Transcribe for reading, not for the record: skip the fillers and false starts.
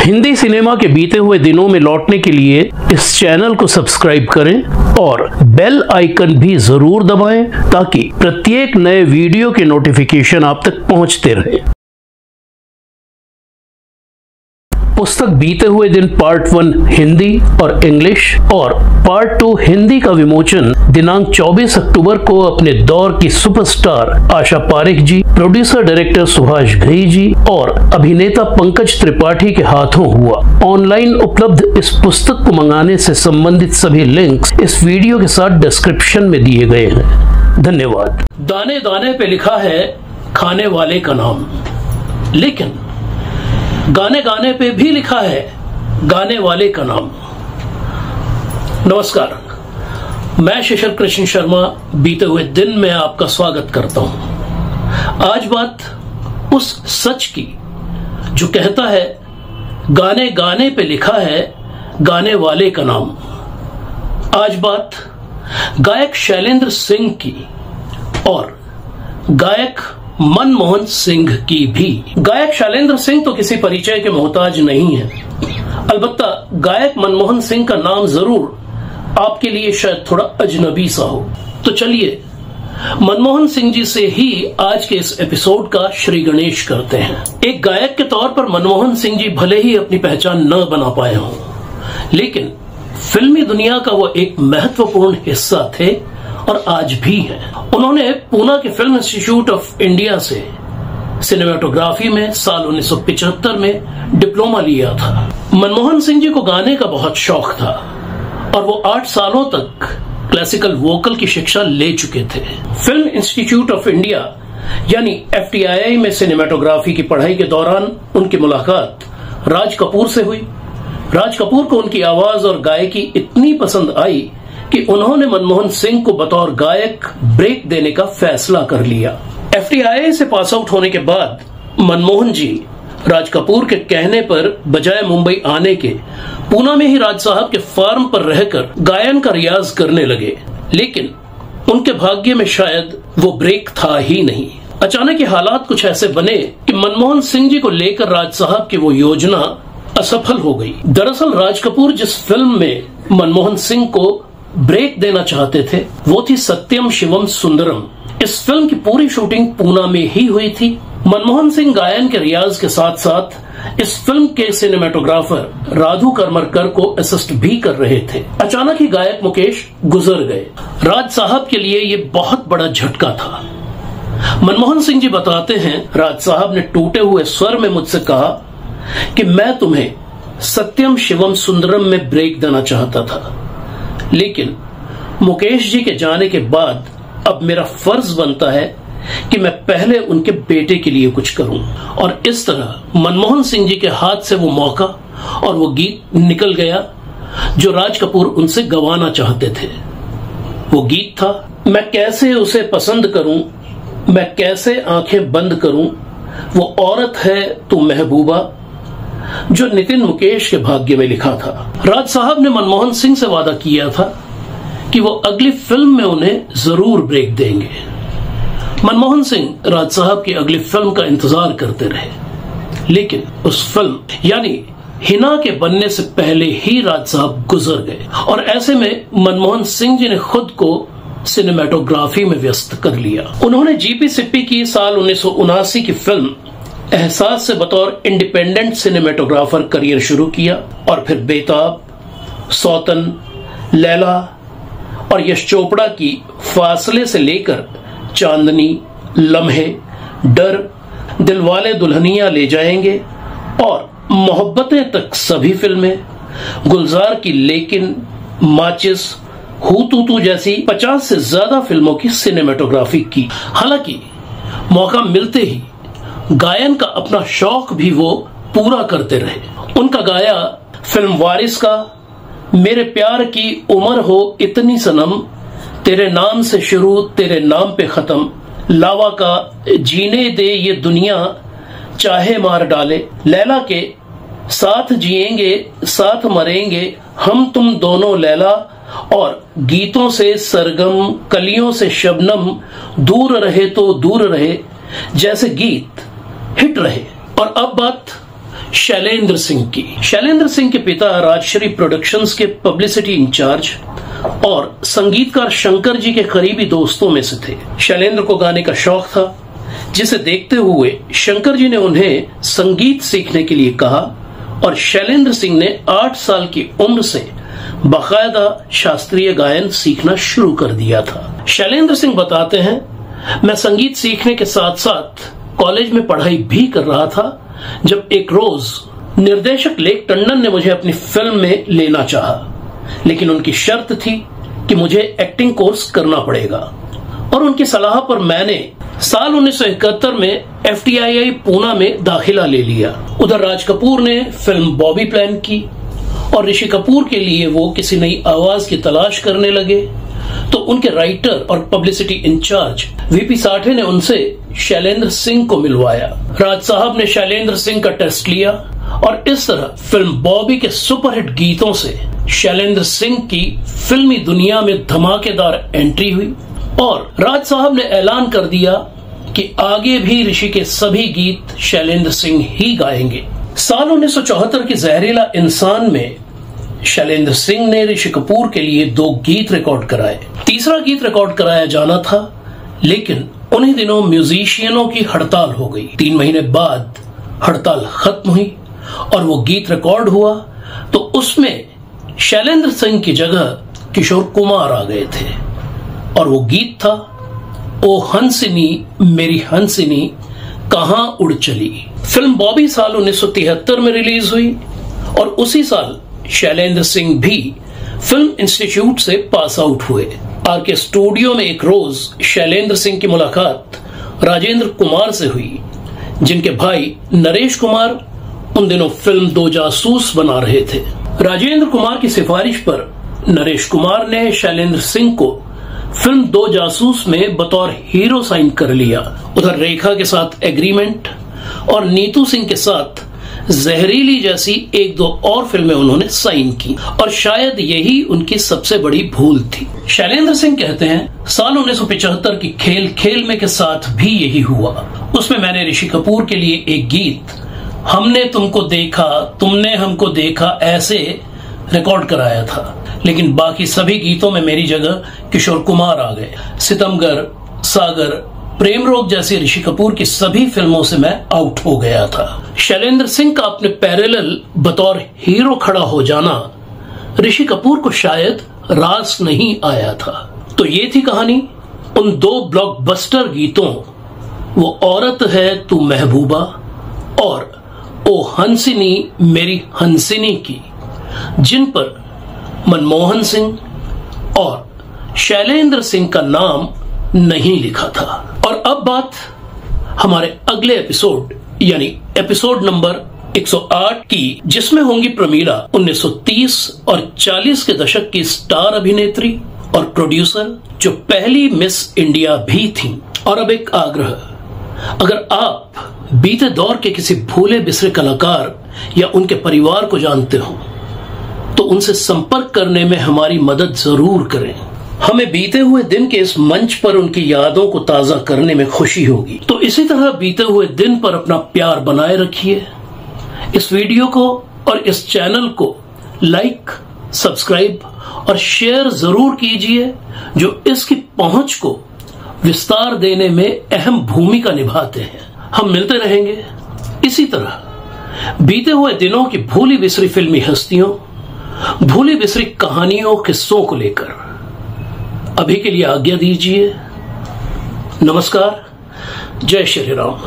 Hindi cinema के बीते हुए दिनों में लौटने के लिए इस चैनल को सब्सक्राइब करें और बेल आइकन भी जरूर दबाएं ताकि प्रत्येक नए वीडियो के नोटिफिकेशन आप तक पहुंचते रहे। पुस्तक बीते हुए दिन पार्ट 1 हिंदी और इंग्लिश और पार्ट 2 हिंदी का विमोचन दिनांक 24 अक्टूबर को अपने दौर की सुपरस्टार आशा पारेख जी, प्रोड्यूसर डायरेक्टर सुभाष घई जी और अभिनेता पंकज त्रिपाठी के हाथों हुआ। ऑनलाइन उपलब्ध इस पुस्तक को मंगाने से संबंधित सभी लिंक्स इस वीडियो के साथ डिस्क्रिप्शन में दिए गए हैं। धन्यवाद। दाने दाने पे लिखा है खाने वाले का नाम, लेकिन गाने गाने पे भी लिखा है गाने वाले का नाम। नमस्कार, मैं शिशिर कृष्ण शर्मा बीते हुए दिन में आपका स्वागत करता हूं। आज बात उस सच की जो कहता है गाने गाने पे लिखा है गाने वाले का नाम। आज बात गायक शैलेंद्र सिंह की और गायक मनमोहन सिंह की भी। गायक शैलेंद्र सिंह तो किसी परिचय के मोहताज नहीं है, अलबत्ता गायक मनमोहन सिंह का नाम जरूर आपके लिए शायद थोड़ा अजनबी सा हो। तो चलिए मनमोहन सिंह जी से ही आज के इस एपिसोड का श्री गणेश करते हैं। एक गायक के तौर पर मनमोहन सिंह जी भले ही अपनी पहचान न बना पाए हों, लेकिन फिल्मी दुनिया का वो एक महत्वपूर्ण हिस्सा थे और आज भी है। उन्होंने पूना के फिल्म इंस्टीट्यूट ऑफ इंडिया से सिनेमेटोग्राफी में साल 1975 में डिप्लोमा लिया था। मनमोहन सिंह जी को गाने का बहुत शौक था और वो 8 सालों तक क्लासिकल वोकल की शिक्षा ले चुके थे। फिल्म इंस्टीट्यूट ऑफ इंडिया यानी FTII में सिनेमेटोग्राफी की पढ़ाई के दौरान उनकी मुलाकात राज कपूर से हुई। राज कपूर को उनकी आवाज और गायकी इतनी पसंद आई कि उन्होंने मनमोहन सिंह को बतौर गायक ब्रेक देने का फैसला कर लिया। FTII से पास आउट होने के बाद मनमोहन जी राज कपूर के कहने पर बजाय मुंबई आने के पूना में ही राज साहब के फार्म पर रहकर गायन का रियाज करने लगे, लेकिन उनके भाग्य में शायद वो ब्रेक था ही नहीं। अचानक ये हालात कुछ ऐसे बने कि मनमोहन सिंह जी को लेकर राज साहब की वो योजना असफल हो गई। दरअसल राज कपूर जिस फिल्म में मनमोहन सिंह को ब्रेक देना चाहते थे वो थी सत्यम शिवम सुंदरम। इस फिल्म की पूरी शूटिंग पूना में ही हुई थी। मनमोहन सिंह गायन के रियाज के साथ साथ इस फिल्म के सिनेमेटोग्राफर राधु करमरकर को असिस्ट भी कर रहे थे। अचानक ही गायक मुकेश गुजर गए। राज साहब के लिए ये बहुत बड़ा झटका था। मनमोहन सिंह जी बताते हैं, राज साहब ने टूटे हुए स्वर में मुझसे कहा कि मैं तुम्हें सत्यम शिवम सुंदरम में ब्रेक देना चाहता था, लेकिन मुकेश जी के जाने के बाद अब मेरा फर्ज बनता है कि मैं पहले उनके बेटे के लिए कुछ करूं। और इस तरह मनमोहन सिंह जी के हाथ से वो मौका और वो गीत निकल गया जो राज कपूर उनसे गंवाना चाहते थे। वो गीत था मैं कैसे उसे पसंद करूं, मैं कैसे आंखें बंद करूं, वो औरत है तू महबूबा, जो नितिन मुकेश के भाग्य में लिखा था। राज साहब ने मनमोहन सिंह से वादा किया था कि वो अगली फिल्म में उन्हें जरूर ब्रेक देंगे। मनमोहन सिंह राज साहब की अगली फिल्म का इंतजार करते रहे, लेकिन उस फिल्म यानी हिना के बनने से पहले ही राज साहब गुजर गए और ऐसे में मनमोहन सिंह जी ने खुद को सिनेमेटोग्राफी में व्यस्त कर लिया। उन्होंने जीपी सिप्पी की साल 1979 की फिल्म एहसास से बतौर इंडिपेंडेंट सिनेमेटोग्राफर करियर शुरू किया और फिर बेताब, सौतन, लैला और यश चोपड़ा की फासले से लेकर चांदनी, लम्हे, डर, दिलवाले दुल्हनिया ले जाएंगे और मोहब्बतें तक सभी फिल्में, गुलजार की लेकिन, माचिस, हू तू तू जैसी 50 से ज्यादा फिल्मों की सिनेमेटोग्राफी की। हालांकि मौका मिलते ही गायन का अपना शौक भी वो पूरा करते रहे। उनका गाया फिल्म वारिस का मेरे प्यार की उम्र हो इतनी सनम, तेरे नाम से शुरू तेरे नाम पे खत्म, लावा का जीने दे ये दुनिया चाहे मार डाले, लैला के साथ जिएंगे साथ मरेंगे हम तुम दोनों लैला, और गीतों से सरगम कलियों से शबनम, दूर रहे तो दूर रहे जैसे गीत हिट रहे। और अब बात शैलेंद्र सिंह की। शैलेंद्र सिंह के पिता राजश्री प्रोडक्शंस के पब्लिसिटी इंचार्ज और संगीतकार शंकर जी के करीबी दोस्तों में से थे। शैलेंद्र को गाने का शौक था, जिसे देखते हुए शंकर जी ने उन्हें संगीत सीखने के लिए कहा और शैलेंद्र सिंह ने 8 साल की उम्र से बाकायदा शास्त्रीय गायन सीखना शुरू कर दिया था। शैलेंद्र सिंह बताते हैं, मैं संगीत सीखने के साथ साथ कॉलेज में पढ़ाई भी कर रहा था जब एक रोज निर्देशक लेक टंडन ने मुझे अपनी फिल्म में लेना चाहा, लेकिन उनकी शर्त थी कि मुझे एक्टिंग कोर्स करना पड़ेगा और उनकी सलाह पर मैंने साल 1971 में FTII पूना में दाखिला ले लिया। उधर राज कपूर ने फिल्म बॉबी प्लान की और ऋषि कपूर के लिए वो किसी नई आवाज की तलाश करने लगे, तो उनके राइटर और पब्लिसिटी इंचार्ज VP साठे ने उनसे शैलेंद्र सिंह को मिलवाया। राज साहब ने शैलेंद्र सिंह का टेस्ट लिया और इस तरह फिल्म बॉबी के सुपरहिट गीतों से शैलेंद्र सिंह की फिल्मी दुनिया में धमाकेदार एंट्री हुई और राज साहब ने ऐलान कर दिया कि आगे भी ऋषि के सभी गीत शैलेंद्र सिंह ही गाएंगे। साल 1974 की जहरीला इंसान में शैलेंद्र सिंह ने ऋषि कपूर के लिए 2 गीत रिकॉर्ड कराए। तीसरा गीत रिकॉर्ड कराया जाना था, लेकिन उन्हीं दिनों म्यूजिशियनों की हड़ताल हो गई। 3 महीने बाद हड़ताल खत्म हुई और वो गीत रिकॉर्ड हुआ, तो उसमें शैलेंद्र सिंह की जगह किशोर कुमार आ गए थे और वो गीत था ओ हंसिनी मेरी हंसिनी कहां उड़ चली। फिल्म बॉबी साल 1973 में रिलीज हुई और उसी साल शैलेंद्र सिंह भी फिल्म इंस्टीट्यूट से पास आउट हुए। आरके स्टूडियो में एक रोज शैलेंद्र सिंह की मुलाकात राजेंद्र कुमार से हुई, जिनके भाई नरेश कुमार उन दिनों फिल्म 2 जासूस बना रहे थे। राजेंद्र कुमार की सिफारिश पर नरेश कुमार ने शैलेंद्र सिंह को फिल्म 2 जासूस में बतौर हीरो साइन कर लिया। उधर रेखा के साथ एग्रीमेंट और नीतू सिंह के साथ जहरीली जैसी 1-2 और फिल्में उन्होंने साइन की और शायद यही उनकी सबसे बड़ी भूल थी। शैलेंद्र सिंह कहते हैं, साल 1975 की खेल खेल में के साथ भी यही हुआ। उसमें मैंने ऋषि कपूर के लिए एक गीत हमने तुमको देखा तुमने हमको देखा ऐसे रिकॉर्ड कराया था, लेकिन बाकी सभी गीतों में मेरी जगह किशोर कुमार आ गए। सितमगर, सागर, प्रेम रोग जैसी ऋषि कपूर की सभी फिल्मों से मैं आउट हो गया था। शैलेंद्र सिंह का अपने पैरेलल बतौर हीरो खड़ा हो जाना ऋषि कपूर को शायद रास नहीं आया था। तो ये थी कहानी उन 2 ब्लॉकबस्टर गीतों वो औरत है तू महबूबा और ओ हंसिनी मेरी हंसिनी की, जिन पर मनमोहन सिंह और शैलेंद्र सिंह का नाम नहीं लिखा था। और अब बात हमारे अगले एपिसोड यानी एपिसोड नंबर 108 की, जिसमें होंगी प्रमीला 1930 और 40 के दशक की स्टार अभिनेत्री और प्रोड्यूसर, जो पहली मिस इंडिया भी थी। और अब एक आग्रह, अगर आप बीते दौर के किसी भूले बिसरे कलाकार या उनके परिवार को जानते हो तो उनसे संपर्क करने में हमारी मदद जरूर करें। हमें बीते हुए दिन के इस मंच पर उनकी यादों को ताजा करने में खुशी होगी। तो इसी तरह बीते हुए दिन पर अपना प्यार बनाए रखिए। इस वीडियो को और इस चैनल को लाइक, सब्सक्राइब और शेयर जरूर कीजिए, जो इसकी पहुंच को विस्तार देने में अहम भूमिका निभाते हैं। हम मिलते रहेंगे इसी तरह बीते हुए दिनों की भूली बिसरी फिल्मी हस्तियों, भूली बिसरी कहानियों, किस्सों को लेकर। अभी के लिए आज्ञा दीजिए। नमस्कार, जय श्री राम।